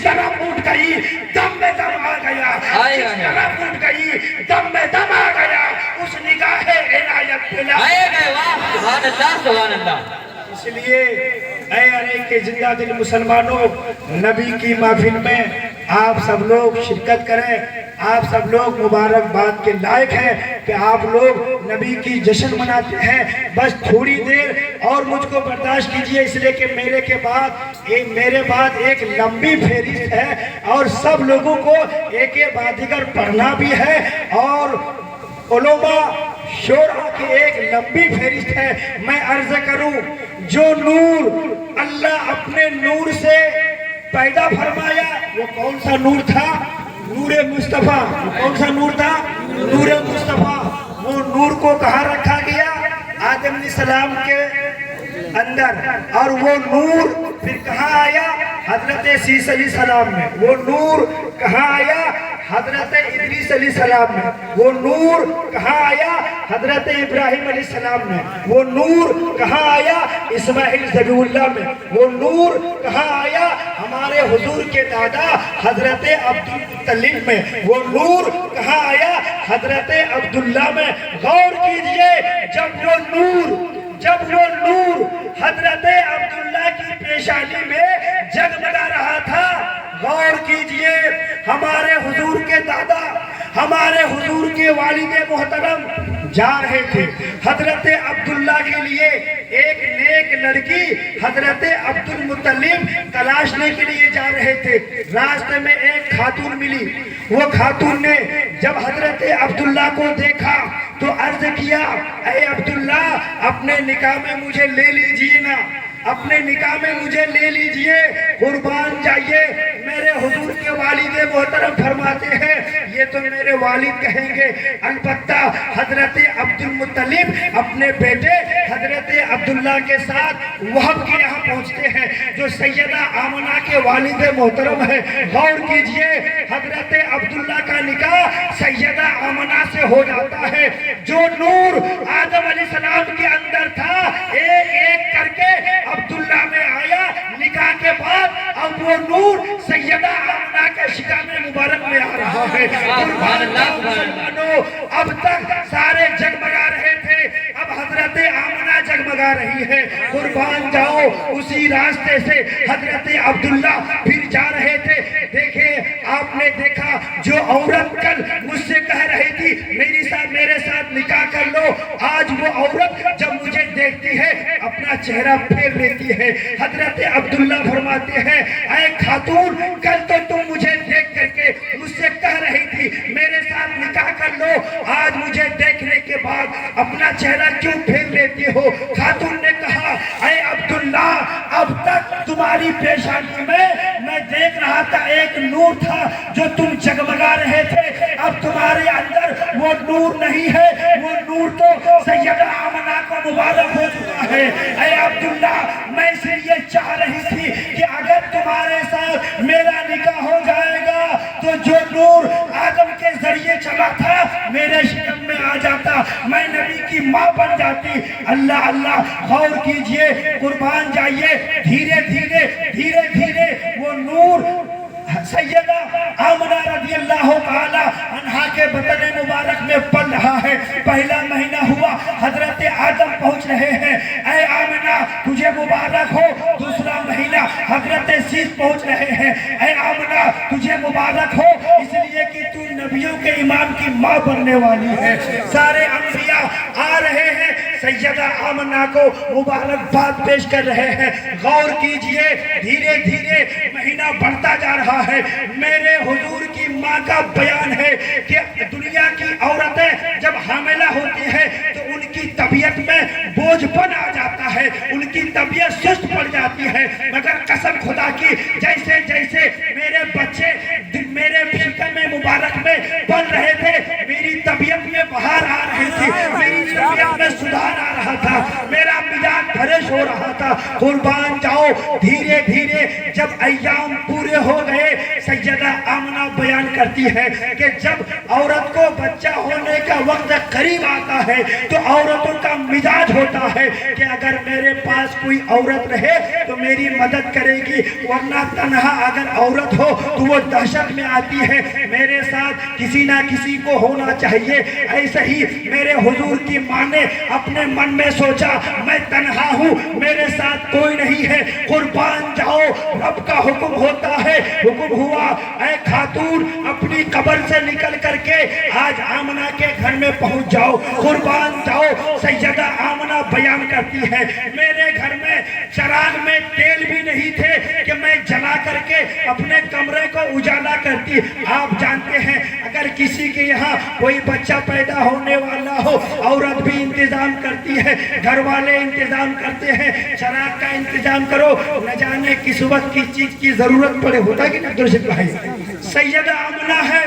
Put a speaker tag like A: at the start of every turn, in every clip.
A: طرح پھوٹ گئی دم میں دم آ گیا، جس طرح پھوٹ گئی دم میں دم آ گیا، اس نگاہ عنایت پہ
B: آئے گئے، واہ سبحان اللہ سبحان اللہ۔
A: اس لیے اے علیہ کے زندہ دل مسلمانوں، نبی کی محفل میں آپ سب لوگ شرکت کریں، آپ سب لوگ مبارکباد کے لائق ہیں کہ آپ لوگ نبی کی جشن مناتے ہیں۔ بس تھوڑی دیر اور مجھ کو برداشت کیجئے، اس لیے کہ میرے بعد ایک لمبی فہرست ہے اور سب لوگوں کو ایک بعد دیگر پڑھنا بھی ہے، اور علماء شورا کی ایک لمبی فہرست ہے۔ میں عرض کروں، جو نور اللہ اپنے نور سے پیدا فرمایا وہ کون سا نور تھا؟ نور مصطفیٰ۔ کون سا نور تھا؟ نور مصطفیٰ۔ وہ نور کو کہاں رکھا گیا؟ آدم علیہ السلام کے اندر، اور وہ نور پھر کہاں آیا؟ حضرت عیسیٰ علیہ السلام میں۔ وہ نور کہاں آیا؟ حضرت ادریس علیہ السلام میں۔ وہ نور کہاں آیا؟ حضرت ابراہیم علیہ السلام میں۔ وہ نور کہاں آیا؟ اسماعیل ذبیح اللہ میں۔ وہ نور کہاں آیا؟ ہمارے حضور کے دادا حضرت عبدالمطلب میں۔ وہ نور کہاں آیا؟ حضرت عبداللہ میں۔ غور کیجئے، جب وہ نور حضرت عبداللہ کی پیشانی میں جگمگا رہا تھا، غور کیجئے، ہمارے حضور کے دادا، ہمارے حضور کے والد محترم جا رہے تھے حضرت عبداللہ کے لیے ایک نیک لڑکی حضرت عبدالمطلب تلاشنے کے لیے جا رہے تھے۔ راستے میں ایک خاتون ملی، وہ خاتون نے جب حضرت عبداللہ کو دیکھا تو عرض کیا، اے عبداللہ اپنے نکاح میں مجھے لے لیجئے نا، اپنے نکاح میں مجھے لے لیجئے، قربان جائیے۔ میرے حضور کے والد محترم فرماتے ہیں یہ تو میرے والد کہیں گے، البتہ حضرت عبدالمطلب اپنے بیٹے حضرت عبداللہ کے ساتھ وہب کے یہاں پہنچتے ہیں جو سیدہ آمنہ کے والد محترم ہیں۔ غور کیجئے، حضرت عبداللہ کا نکاح سیدہ آمنہ سے ہو جاتا ہے۔ جو نور آدم علیہ السلام کے اندر تھا ایک ایک کر کے عبداللہ میں آیا نکاح کے بعد، اب وہ نور سیدہ آمنہ کے شکم مبارک میں آ رہا ہے۔ قربان مسلمانوں، اب تک سارے جگمگا رہے تھے، اب حضرت آمنہ جگمگا رہی ہے۔ قربان جاؤ، اسی راستے سے حضرت عبداللہ پھر جا رہے تھے۔ دیکھیں، آپ نے دیکھا جو عورت کل مجھ سے کہہ رہی تھی میرے ساتھ نکاح کر لو، آج وہ عورت جب مجھے دیکھتی ہے اپنا چہرہ پھیر لیتی ہے۔ حضرت عبداللہ فرماتے ہیں، اے خاتون، کل تو تم مجھے دیکھ کر کے مجھ سے کہہ رہی تھی میرے ساتھ نکاح کر لو، آج مجھے دیکھنے کے بعد اپنا چہرہ کیوں پھیر لیتی ہو؟ خاتون نے کہا، اے عبداللہ، اب تک تمہاری پیشانی میں دیکھ رہا تھا ایک نور تھا جو تم جگمگا رہے تھے، اب تمہارے اندر وہ نور نہیں ہے، وہ نور تو سیدہ آمنہ کو مبارک ہو چکا ہے۔ اے عبداللہ، میں اس لیے چاہ رہی تھی کہ اگر تمہارے ساتھ میرا نکاح ہو جائے گا تو جو نور آدم کے ذریعے چلا تھا میرے شکم میں آ جاتا، میں نبی کی ماں بن جاتی۔ اللہ اللہ، غور کیجئے، قربان جائیے، دھیرے دھیرے وہ نور سیدہ آمنہ رضی اللہ تعالی عنہا کے بطن مبارک میں پل رہا ہے۔ پہلا مہینہ ہوا، حضرت آدم پہنچ رہے ہیں، اے آمنہ تجھے مبارک ہو۔ دوسرا مہینہ حضرت سیس پہنچ رہے ہیں، اے آمنہ تجھے مبارک ہو، اس لیے کہ تو نبیوں کے امام کی ماں بننے والی ہے۔ سارے انبیاء آ رہے ہیں، سیدہ آمنہ کو مبارکباد پیش کر رہے ہیں۔ غور کیجئے، دھیرے دھیرے مہینہ بڑھتا جا رہا ہے۔ میرے حضور کی ماں کا بیان ہے کہ دنیا کی عورتیں جب حاملہ ہوتی ہیں تو ان کی طبیعت میں بوجھ پن آ جاتا ہے، ان کی طبیعت سست پڑ جاتی ہے، مگر قسم خدا کی جیسے جیسے میرے بچے میرے شکم مبارک میں پل رہے تھے، میری طبیعت میں بہار آ رہی تھی، میری طبیعت میں سدھار آ رہا تھا، میرا مزاج فریش ہو رہا تھا۔ قربان جاؤ، دھیرے دھیرے جب ایام پورے ہو گئے، سیدہ آمنہ بیان کرتی ہے کہ جب عورت کو بچہ ہونے کا وقت قریب آتا ہے تو عورتوں کا مزاج ہوتا ہے کہ اگر میرے پاس کوئی عورت رہے تو میری مدد کرے گی، ورنہ تنہا اگر عورت ہو تو وہ دہشت میں آتی ہے، میرے ساتھ کسی نہ کسی کو ہونا چاہیے۔ ایسے ہی میرے حضور کی ماں نے اپنے من میں سوچا میں تنہا ہوں، میرے ساتھ کوئی نہیں ہے، قربان جاؤ، رب کا حکم ہوتا ہے۔ حکم ہوا اے خاتون اپنی قبر سے نکل کر کے آج آمنہ کے گھر میں پہنچ جاؤ، قربان جاؤ۔ سیدہ آمنہ بیان کرتی ہے میرے گھر میں چراغ میں تیل بھی نہیں تھے کہ میں جلا کر کے اپنے کمرے کو اجالا کرتی۔ آپ جانتے ہیں اگر کسی کے یہاں کوئی بچہ پیدا ہونے والا ہو، عورت بھی انتظام کرتی ہے، گھر والے انتظام کرتے ہیں، چراغ کا انتظام کرو، نہ جانے کس وقت کس چیز کی ضرورت پڑے، ہوتا کہ نہیں درست بھائی؟ سیدہ آمنہ ہے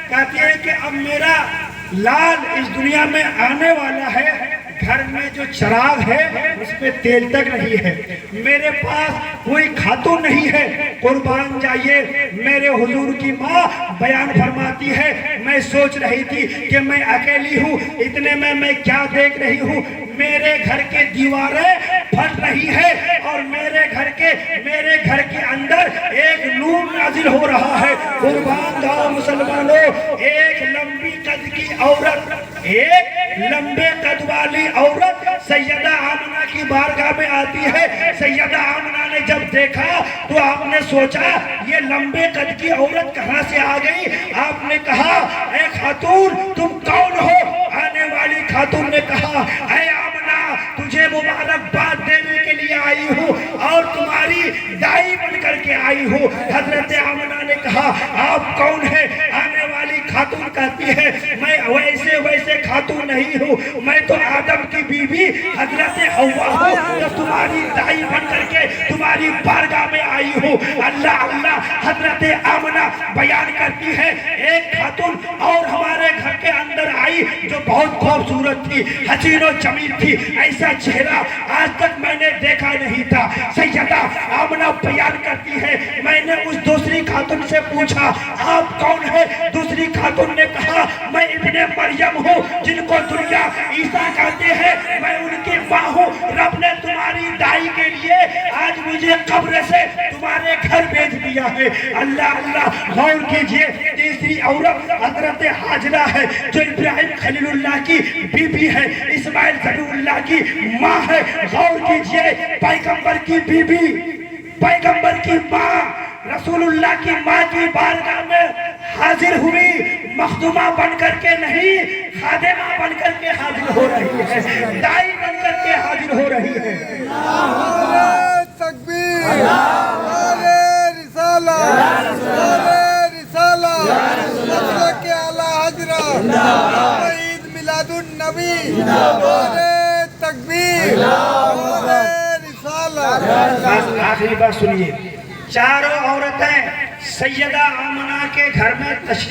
A: کہتی ہے کہ اب میرا لال اس دنیا میں آنے والا ہے، گھر میں جو چراغ ہے اس میں تیل تک نہیں ہے، میرے پاس کوئی خاتون نہیں ہے، قربان جائیے۔ میرے حضور کی ماں بیان فرماتی ہے میں سوچ رہی تھی کہ میں اکیلی ہوں، اتنے میں کیا دیکھ رہی ہوں، میرے گھر کے دیواریں پھٹ رہی ہے اور میرے گھر کے اندر ایک نور نازل ہو رہا ہے۔ قربان جاؤ مسلمانوں، ایک لمبی قد کی عورت، ایک لمبے قد والی عورت سیدہ آمنہ کی بارگاہ میں آتی ہے۔ سیدہ آمنہ نے جب دیکھا تو آپ نے سوچا یہ لمبے قد کی عورت کہاں سے آ گئی؟ آپ نے کہا اے خاتون تم کون ہو؟ آنے والی خاتون نے کہا اے آمنہ تجھے مبارکباد دینے کے لیے آئی ہوں اور تمہاری دائی بن کر کے آئی ہوں۔ حضرت آمنہ نے کہا آپ کون ہیں؟ آنے والی خاتون کہتی ہے میں ویسے خاتون نہیں ہوں، میں تو آدم کی بیوی حضرت حوا ہوں جو تمہاری دائی بن کر کے تمہاری بارگاہ میں آئی ہوں۔ اللہ اللہ، حضرت آمنہ بیان کرتی ہے ایک خاتون اور ہمارے گھر کے اندر آئی جو بہت خوبصورت تھی، حسین و جمیل تھی، ایسا چہرہ آج تک میں نے دیکھا نہیں تھا۔ سیدہ آمنہ بیان کرتی ہے میں نے اس دوسری خاتون سے پوچھا آپ کون ہے؟ دوسری خاتون نے کہا میں ابن مریم ہوں جن کو دنیا عیسیٰ کہتے ہیں، میں ان کی ماں ہوں۔ رب نے تمہاری دائی کے لیے آج مجھے قبر سے تمہارے گھر بھیج دیا ہے۔ اللہ اللہ، غور کیجئے تیسری عورت حضرت حاجرہ ہے جو ابراہیم خلیل اللہ کی بی بی ہے، اسماعیل ذبیح اللہ کی ماں ہے۔ غور کیجئے پیغمبر کی بی بی، پیغمبر کی ماں، رسول اللہ کی ماں کی بارگاہ میں حاضر ہوئی، مخدومہ بن کر کے نہیں، خادمہ بن کر کے حاضر ہو رہی ہے، دائی بن کر کے حاضر ہو رہی ہے۔
C: نعرہ تکبیر، نعرہ رسالہ، نعرہ رسالہ، حضرت اعلیٰ حضرت عید میلاد النبی، نعرہ تکبیر، نعرہ رسالہ۔
A: آخری بات سنیے، چاروں عورتیں سیدہ آمنہ کے گھر میں تشریف